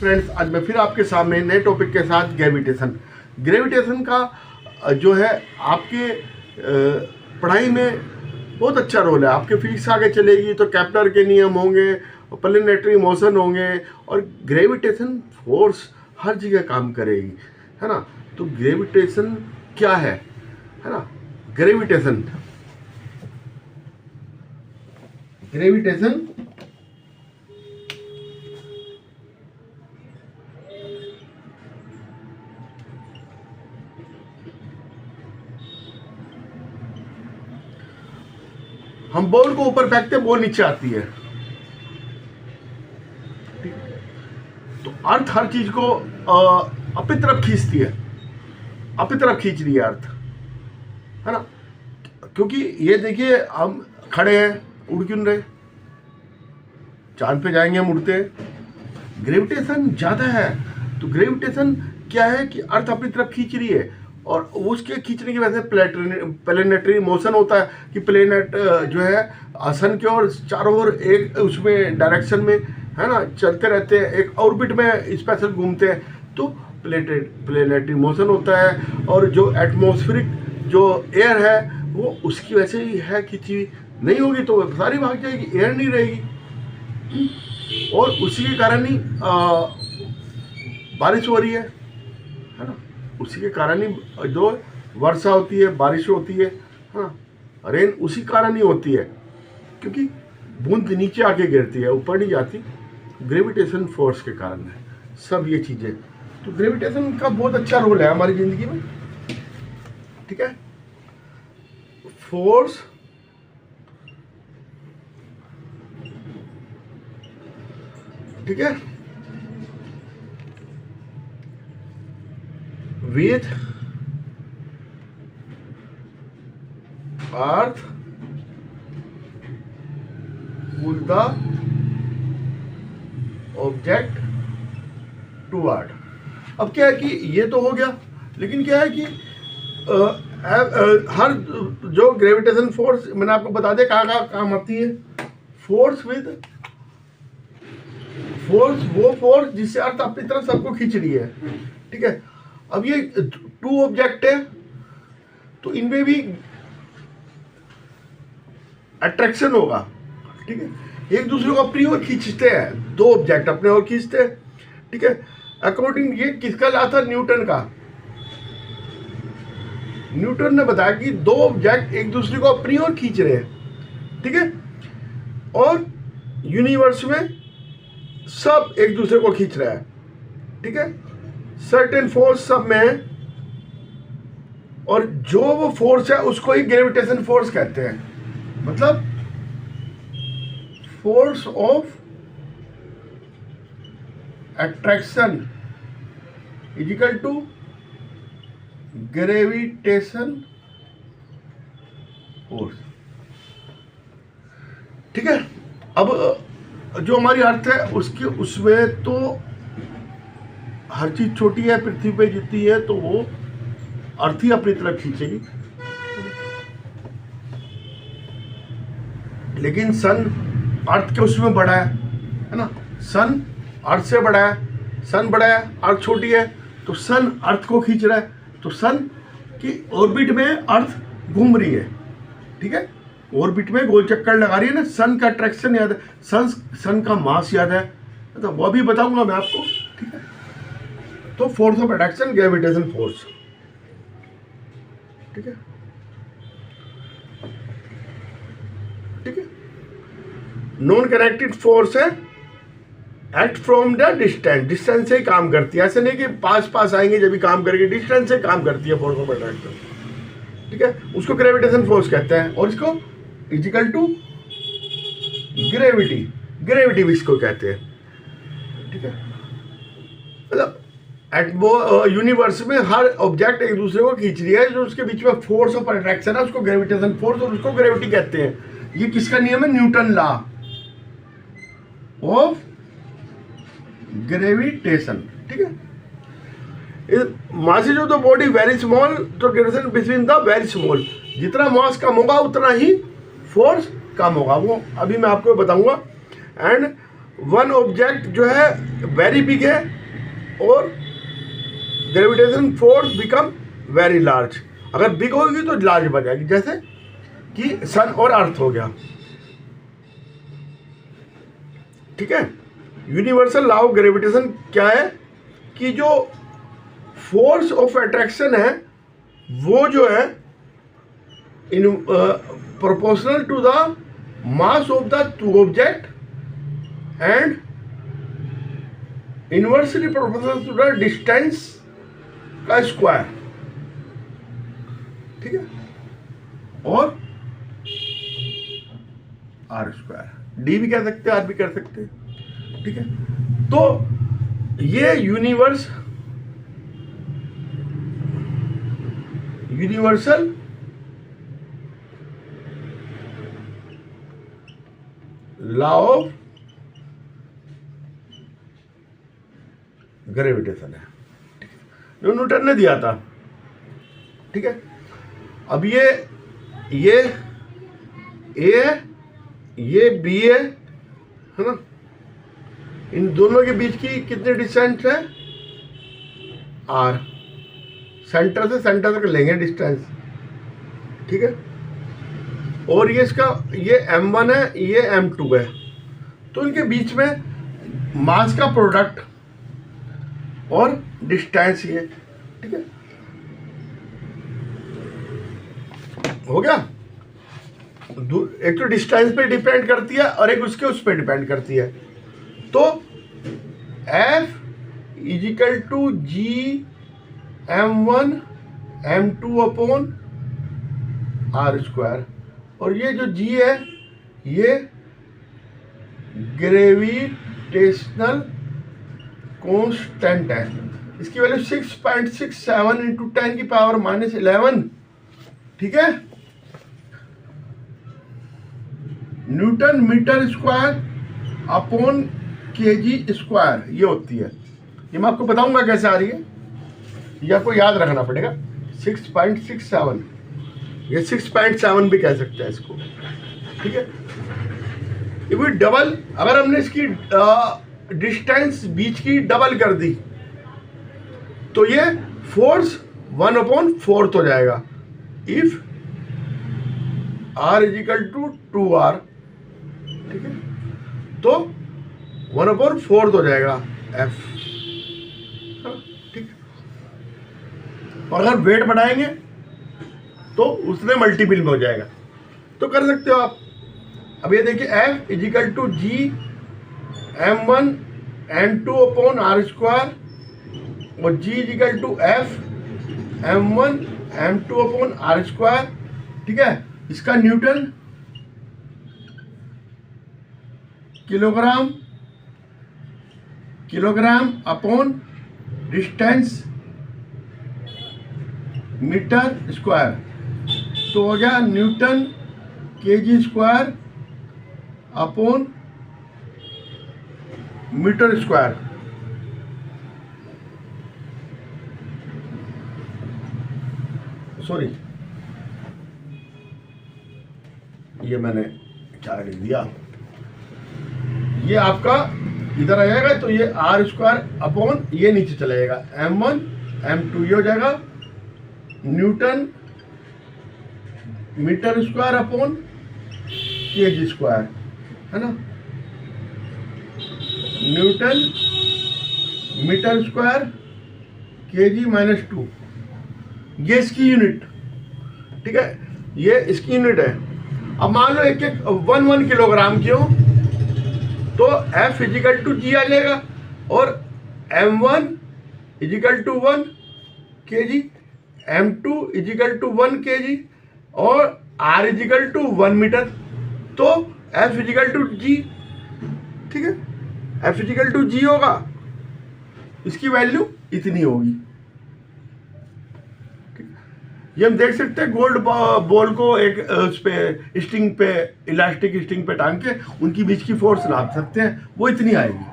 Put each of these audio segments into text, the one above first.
Friends, आज मैं फिर आपके सामने नए टॉपिक के साथ ग्रेविटेशन का जो है आपके पढ़ाई में बहुत अच्छा रोल है। आपके फिजिक्स आगे चलेगी तो केपलर के नियम होंगे, प्लैनेटरी मोशन होंगे और ग्रेविटेशन फोर्स हर जगह काम करेगी, है ना। तो ग्रेविटेशन क्या है ना। ग्रेविटेशन हम बॉल को ऊपर फेंकते हैं, बॉल नीचे आती है। तो अर्थ हर चीज को अपनी तरफ खींचती है, अपनी तरफ खींच रही है अर्थ, है ना। क्योंकि ये देखिए, हम खड़े हैं, उड़ क्यों रहे, चांद पे जाएंगे हम उड़ते हैं। ग्रेविटेशन ज्यादा है। तो ग्रेविटेशन क्या है कि अर्थ अपनी तरफ खींच रही है और उसके खींचने की वजह से प्लैनेटरी मोशन होता है कि प्लेनेट जो है सन की ओर चारों ओर एक उसमें डायरेक्शन में, है ना, चलते रहते हैं, एक ऑर्बिट में स्पेशल घूमते हैं। तो प्लेनेटरी मोशन होता है। और जो एटमॉस्फेरिक जो एयर है वो उसकी वजह से ही है, खींची नहीं होगी तो सारी भाग जाएगी, एयर नहीं रहेगी। और उसी के कारण ही बारिश हो रही है ना। उसी के कारण ही जो वर्षा होती है, बारिश होती है ना, रेन उसी कारण ही होती है, क्योंकि बूंद नीचे आके गिरती है, ऊपर नहीं जाती। ग्रेविटेशन फोर्स के कारण है सब ये चीजें। तो ग्रेविटेशन का बहुत अच्छा रोल है हमारी जिंदगी में, ठीक है। फोर्स ठीक है, with earth pull the object toward। अब क्या है कि ये तो हो गया, लेकिन क्या है कि हर जो ग्रेविटेशन फोर्स मैंने आपको बता दिया कहाँ कहाँ काम आती है। फोर्स वो फोर्स जिससे अर्थ अपनी तरफ सबको खींच रही है, ठीक है। अब ये टू ऑब्जेक्ट है तो इनमें भी अट्रैक्शन होगा, ठीक है। एक दूसरे को अपनी ओर खींचते हैं, दो ऑब्जेक्ट अपने ओर खींचते हैं, ठीक है। अकॉर्डिंग ये किसका ला था, न्यूटन का। न्यूटन ने बताया कि दो ऑब्जेक्ट एक दूसरे को अपनी ओर खींच रहे हैं, ठीक है। और यूनिवर्स में सब एक दूसरे को खींच रहा है, ठीक है। सर्टेन फोर्स सब में है और जो वो फोर्स है उसको ही ग्रेविटेशन फोर्स कहते हैं। मतलब force of attraction is equal to gravitation force, ठीक है। अब जो हमारी अर्थ है उसमें तो हर चीज छोटी है, पृथ्वी पे जितनी है तो वो अर्थ ही अपनी तरफ खींचेगी। लेकिन सन अर्थ के उसमें बड़ा है ना। सन अर्थ से बड़ा है, सन बड़ा है, अर्थ छोटी है, तो सन अर्थ को खींच रहा है। तो सन की ऑर्बिट में अर्थ घूम रही है, ठीक है। ऑर्बिट में गोल चक्कर लगा रही है ना। सन का अट्रैक्शन याद है, सन का मास याद है, तो वो भी बताऊंगा मैं आपको, ठीक है। तो force of attraction gravitation force, ठीक है, ठीक है। नॉन कनेक्टेड फोर्स है, एक्ट फ्रॉम द डिस्टेंस से ही काम करती है। ऐसे नहीं कि पास पास आएंगे जब भी काम करेंगे, डिस्टेंस से काम करती है फोर्स ऑफ अट्रैक्शन, ठीक है। उसको ग्रेविटेशन फोर्स कहते हैं। और इसको इजिकल टू ग्रेविटी भी इसको कहते हैं, ठीक है। मतलब यूनिवर्स में हर ऑब्जेक्ट एक दूसरे को खींच रही है, जो उसके बीच में फोर्स ऑफ अट्रैक्शन है उसको ग्रेविटेशन फोर्स और उसको ग्रेविटी कहते हैं। ये किसका नियम है, न्यूटन लॉ ऑफ ग्रेविटेशन, ठीक है। Masses of the body very small, तो gravitation between the very small. जितना मास कम होगा उतना ही फोर्स कम होगा, वो अभी मैं आपको बताऊंगा। एंड वन ऑब्जेक्ट जो है वेरी बिग है और gravitation force become very large. अगर बिग होगी तो लार्ज बन जाएगी, जैसे कि सन और अर्थ हो गया। ठीक है। यूनिवर्सल लॉ ऑफ ग्रेविटेशन क्या है कि जो फोर्स ऑफ अट्रैक्शन है वो जो है in proportional to the mass of the two object and inversely proportional to the distance का स्क्वायर। ठीक है। और आर स्क्वायर, डी भी कह सकते हैं, आर भी कर सकते हैं। ठीक है। तो ये यूनिवर्सल लॉ ऑफ ग्रेविटेशन है, जो न्यूटन ने दिया था। ठीक है। अब ये ए है, ये बी है ना। इन दोनों के बीच की कितनी डिस्टेंस है? आर। सेंटर से सेंटर तक लेंगे डिस्टेंस। ठीक है। और ये इसका ये m1 है, ये m2 है, तो इनके बीच में मास का प्रोडक्ट और डिस्टेंस ये। ठीक है, हो गया। एक तो डिस्टेंस पे डिपेंड करती है और एक उसके उस पे डिपेंड करती है। तो F equal to G m1 m2 upon R square, और ये जो g है ये ग्रेविटेशनल कांस्टेंट है। इसकी वैल्यू 6.67 इंटू 10 की पावर -11। ठीक है। Newton metre square upon kg square ये होती है। ये मैं आपको बताऊंगा कैसे आ रही है, ये आपको याद रखना पड़ेगा। 6.67, ये 6.7 भी कह सकते हैं इसको। ठीक है। ये भी डबल, अगर हमने इसकी डिस्टेंस बीच की डबल कर दी तो ये फोर्स 1/4 हो जाएगा। If R equal to 2R, ठीक है, तो 1/4 हो जाएगा F। ठीक। और अगर वेट बढ़ाएंगे तो उसने मल्टीपल में हो जाएगा, तो कर सकते हो आप। अब ये देखिए F equal to G m1 m2 upon R square और G equal to F m1 m2 upon R square. ठीक है। इसका newton kilogram upon distance metre square, तो हो गया newton kg square upon metre square. Sorry, ये मैंने क्या लिख दिया, ये आपका इधर आ जाएगा तो ये आर स्क्वायर अपॉन ये नीचे चला जाएगा m1 m2, ये हो जाएगा newton metre square upon kg square, है ना। न्यूटन मीटर स्क्वायर केजी -2, ये इसकी यूनिट। ठीक है, ये इसकी यूनिट है। अब मान लो एक 1 किलोग्राम की हो तो F इजिकल टू जी आ जाएगा और m1 equal to 1 kg, m2 equal to 1 kg और R इजिकल टू 1 मीटर, तो F इजिकल टू जी। ठीक है, F इजिकल टू जी होगा, इसकी वैल्यू इतनी होगी। ये हम देख सकते हैं गोल्ड बॉल को एक उस पे स्ट्रिंग पे, इलास्टिक स्ट्रिंग पे टांग के उनकी बीच की फोर्स नाप सकते हैं, वो इतनी आएगी।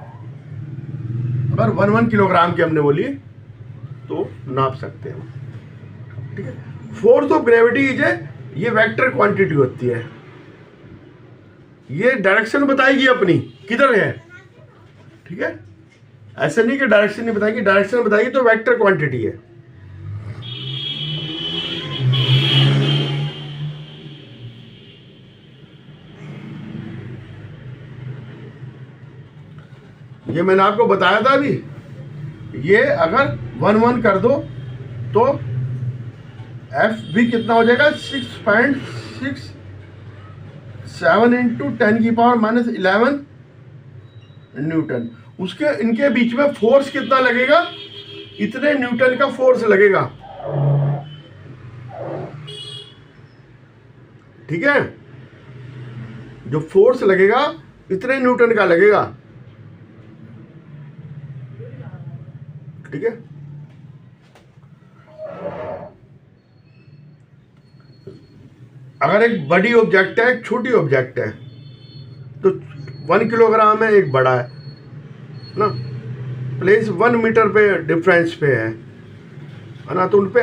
अगर 1 किलोग्राम की हमने बोली तो नाप सकते हैं। ठीक है। फोर्स ऑफ ग्रेविटी इज ये वेक्टर क्वांटिटी होती है, ये डायरेक्शन बताएगी अपनी किधर है, ठीक है, ऐसे नहीं कि डायरेक्शन नहीं बताएगी, डायरेक्शन बताएगी तो वेक्टर क्वांटिटी है। ये मैंने आपको बताया था अभी, ये अगर 1 1 कर दो तो एफ भी कितना हो जाएगा, 6.67 इंटू 10⁻⁻11 न्यूटन। उसके इनके बीच में फोर्स कितना लगेगा, इतने न्यूटन का फोर्स लगेगा। ठीक है, जो फोर्स लगेगा इतने न्यूटन का लगेगा। ठीक है, अगर एक बड़ी ऑब्जेक्ट है एक छोटी ऑब्जेक्ट है तो 1 किलोग्राम है एक बड़ा है ना, प्लेस 1 मीटर पे डिफरेंस पे है ना, तो उन पे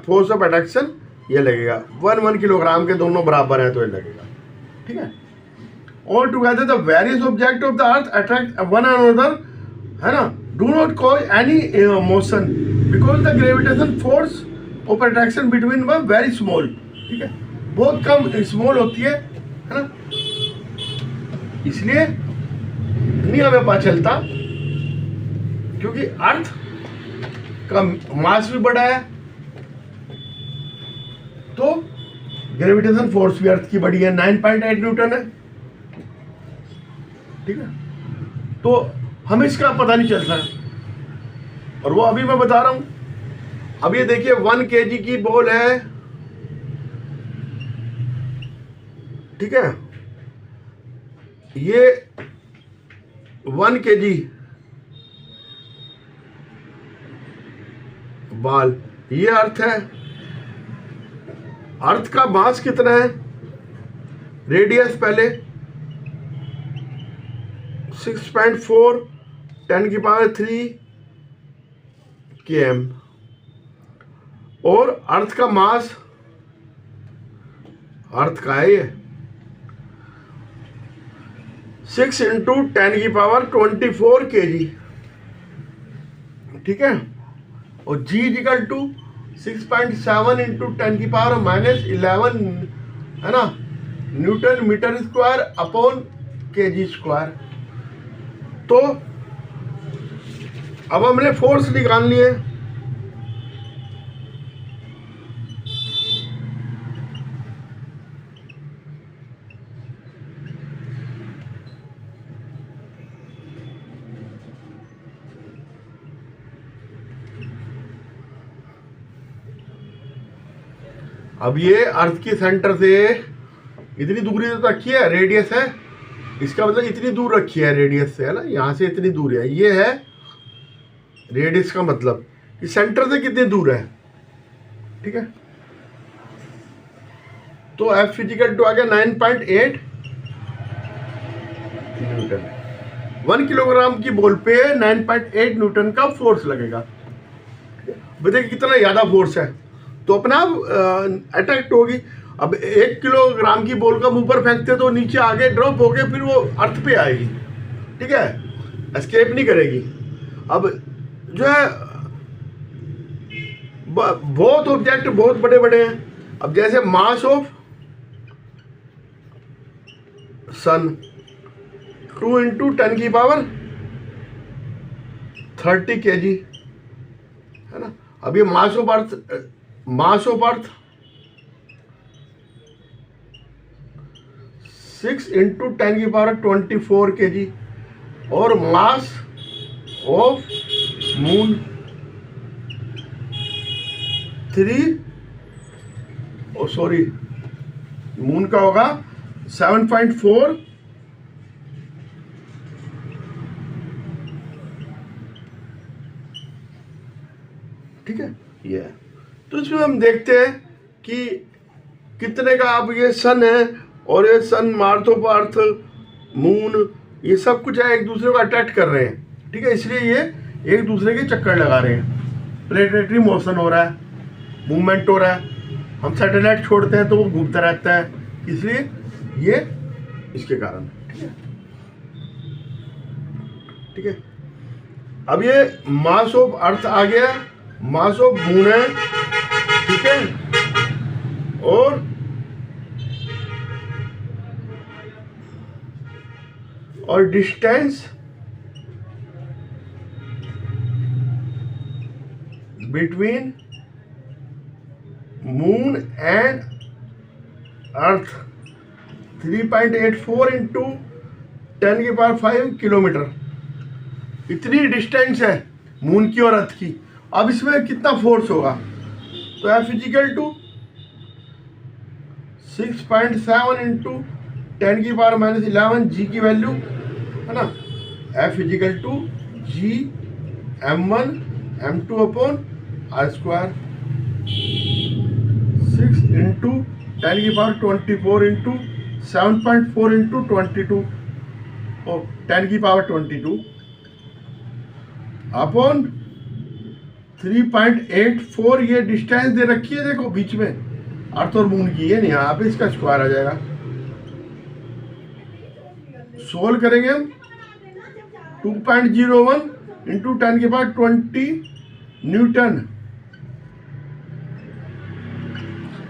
फोर्स ऑफ अट्रैक्शन ये लगेगा। 1 किलोग्राम के दोनों बराबर है तो ये लगेगा। ठीक है, all together the various object of the earth attract one another, है ना, do not cause any motion because the gravitation force of attraction between one very small. ठीक है, बहुत कम स्मॉल होती है ना, इसलिए नहीं हमें पता चलता, क्योंकि अर्थ का मास भी बड़ा है तो ग्रेविटेशन फोर्स भी अर्थ की बड़ी है, 9.8 न्यूटन है। ठीक है, तो हमें इसका पता नहीं चलता है, और वो अभी मैं बता रहा हूं। अब ये देखिए 1 kg की बॉल है। ठीक है, ये 1 kg बॉल, ये अर्थ है। अर्थ का मास कितना है, रेडियस पहले 6.4 10⁻³ km, और अर्थ का मास, अर्थ का है ये 6 इंटू 10⁻24 kg। ठीक है, और G इक्वल टू 6.7 इंटू 10⁻⁻11 है ना, newton metre square upon kg square. तो अब हमने फोर्स निकालनी है। अब ये अर्थ की सेंटर से इतनी दूरी तो रखी है, रेडियस है, इसका मतलब इतनी दूर रखी है रेडियस से, है ना, यहाँ से इतनी दूर है, ये है रेडियस का मतलब कि सेंटर से कितनी दूर है। ठीक है, तो एफ फिजिकल टू आ गया 9.8 न्यूटन। 1 किलोग्राम की बॉल पे 9.8 न्यूटन का फोर्स लगेगा। बताइए कितना ज़्यादा फोर्स है, तो अपना अट्रैक्ट होगी। अब 1 किलोग्राम की बॉल का मुंह पर फेंकते तो नीचे आगे ड्रॉप होके फिर वो अर्थ पे आएगी। ठीक है, एस्केप नहीं करेगी। अब जो है बहुत ऑब्जेक्ट बहुत बड़े बड़े हैं। अब जैसे mass of sun 2 into 10⁻30 kg है ना। अब ये mass of earth 6 into 10⁻24 kg, और मास ऑफ मून 3 मून का होगा 7.4 ठीक है। ये है, तो इसमें हम देखते हैं कि कितने का, अब ये सन है और ये सन, मार्थ ऑफ अर्थ, मून, ये सब कुछ है एक दूसरे को अट्रैक्ट कर रहे हैं। ठीक है, इसलिए ये एक दूसरे के चक्कर लगा रहे हैं। प्लेनेटरी मोशन हो रहा है, मूवमेंट हो रहा है। हम सैटेलाइट छोड़ते हैं तो वो घूमता रहता है, इसलिए ये इसके कारण। ठीक है, ठीक है। अब ये मास ऑफ अर्थ आ गया, मास ऑफ मून है, ठीक है, और distance between moon and earth 3.84 into 10⁵ kilometre, इतनी डिस्टेंस है मून की और अर्थ की। अब इसमें कितना फोर्स होगा, तो F equal to 6.7 into 10⁻⁻11 G की वैल्यू है ना, F equal to G m1 m2 upon r², 6 into 10⁻24 into 7.4 into 22 और 10⁻22 अपॉन 3.84। ये डिस्टेंस दे रखी है देखो बीच में अर्थ और मून की, है नहीं, यहाँ पे इसका स्क्वायर आ जाएगा। सोल्व करेंगे हम 2.01 इंटू 10⁻20 न्यूटन,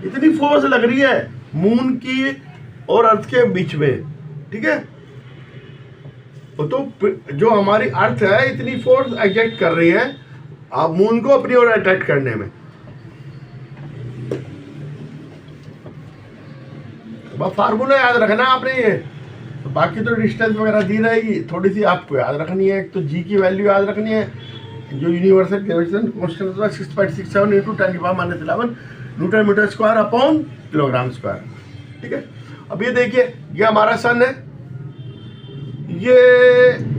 इतनी फोर्स लग रही है मून की और अर्थ के बीच में, ठीक है। तो जो हमारी अर्थ है इतनी फोर्स एक्ट कर रही है आप मून को अपनी ओर अट्रैक्ट करने में। बस फार्मूला याद रखना आपने ये, तो बाकी तो डिस्टेंस वगैरह दी रहेगी, थोड़ी सी आपको याद रखनी है। एक तो जी की वैल्यू याद रखनी है, जो यूनिवर्सल ग्रेविटेशन कांस्टेंट होता है 6.67 into 10⁻⁻11 newton metre square upon kilogram square, ठीक है। अब ये देखिए, ये हमारा सन है, ये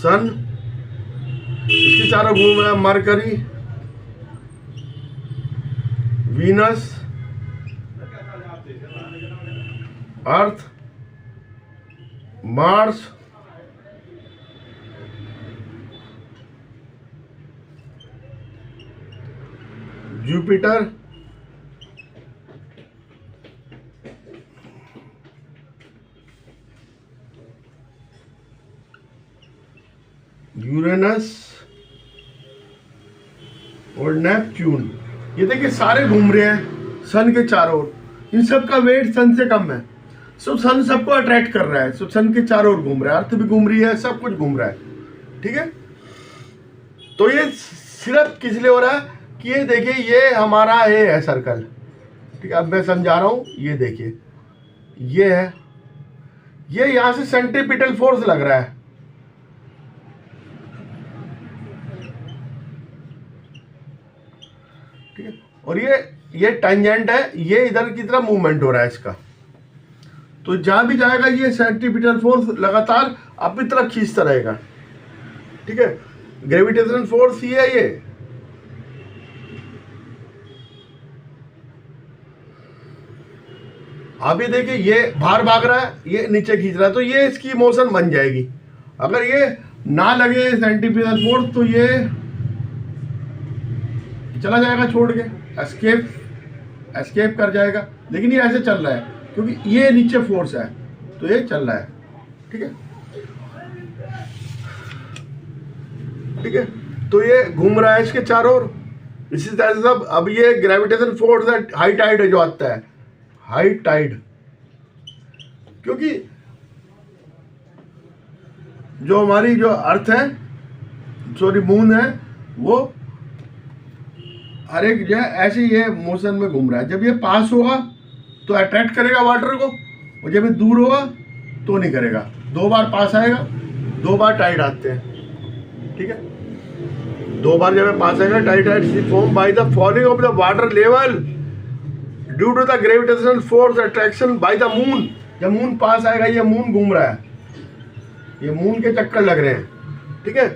सन, इसके चारों घूम रहे हैं मरकरी, वीनस, अर्थ, मार्स, जुपिटर, यूरेनस और नेपच्यून। ये देखिए सारे घूम रहे हैं सन के चारों ओर, इन सब का वेट सन से कम है, सो सन सबको अट्रैक्ट कर रहा है, सो सन के चारों ओर घूम रहा है, अर्थ भी घूम रही है, सब कुछ घूम रहा है, ठीक है। तो ये सिर्फ किस लिए हो रहा है कि ये देखिए ये हमारा है सर्कल, ठीक है। अब मैं समझा रहा हूं, ये देखिए ये है, ये यहां से सेंट्रीपिटल फोर्स लग रहा है, ठीक है, और ये टेंजेंट है, ये इधर की तरफ मूवमेंट हो रहा है इसका, तो जहां भी जाएगा ये सेंट्रीपिटल फोर्स लगातार अपनी तरफ खींचता रहेगा, ठीक है। ग्रेविटेशनल फोर्स ये है, ये आप ये देखिए ये बाहर भाग रहा है, ये नीचे खींच रहा है, तो ये इसकी मोशन बन जाएगी। अगर ये ना लगे सेंट्रीपिटल फोर्स तो ये चला जाएगा छोड़ के, एस्केप कर जाएगा, लेकिन ये ऐसे चल रहा है क्योंकि ये नीचे फोर्स है, तो ये चल रहा है, ठीक है, ठीक है। तो ये घूम रहा है इसके चारों ओर, इसी तरह से सब। अब ये ग्रेविटेशन फोर्स है, हाई टाइड है जो आता है, हाई टाइड, क्योंकि जो हमारी जो अर्थ है, सॉरी मून है, वो हर एक जो है ऐसे ये मोशन में घूम रहा है। जब ये पास होगा तो अट्रैक्ट करेगा वाटर को, और जब ये दूर होगा तो नहीं करेगा। 2 बार पास आएगा, 2 बार टाइड आते हैं, ठीक है। 2 बार जब पास आएगा, tide form by the falling of the water level due to the gravitational force attraction by the moon. जब मून पास आएगा, ये मून घूम रहा है, ये मून के चक्कर लग रहे हैं, ठीक है,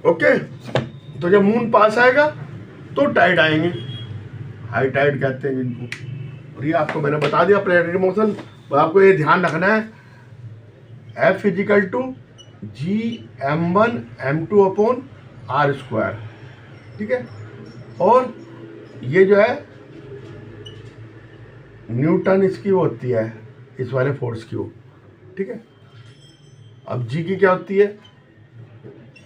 ओके। तो जब मून पास आएगा तो टाइड आएंगे, हाई टाइड कहते हैं जिनको। और ये आपको मैंने बता दिया प्लैनेटरी मोशन आपको ये ध्यान रखना है, F equal to G m1m2/r², ठीक है। और ये जो है न्यूटन इसकी वो होती है इस वाले फोर्स की वो, ठीक है। अब जी की क्या होती है,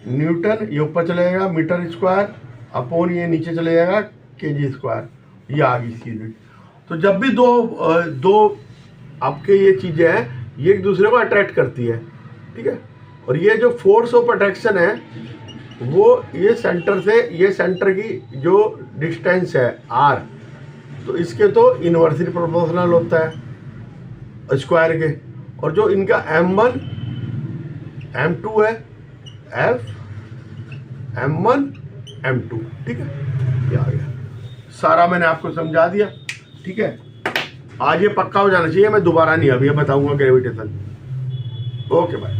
न्यूटन, ये ऊपर चले जाएगा मीटर स्क्वायर अपॉन ये नीचे चले जाएगा kg², ये आ गई इसकी यूनिट। तो जब भी दो आपके ये चीज़ें हैं ये एक दूसरे को अट्रैक्ट करती है, ठीक है। और ये जो फोर्स ऑफ अट्रैक्शन है वो ये सेंटर से ये सेंटर की जो डिस्टेंस है r, तो इसके तो इन्वर्सली प्रोपोर्शनल होता है स्क्वायर के। और जो इनका m1 m2 है, F m1 m2, ठीक है। ये आ गया सारा, मैंने आपको समझा दिया, ठीक है। आज ये पक्का हो जाना चाहिए, मैं दोबारा नहीं अभी बताऊंगा ग्रेविटेशन। Okay bye.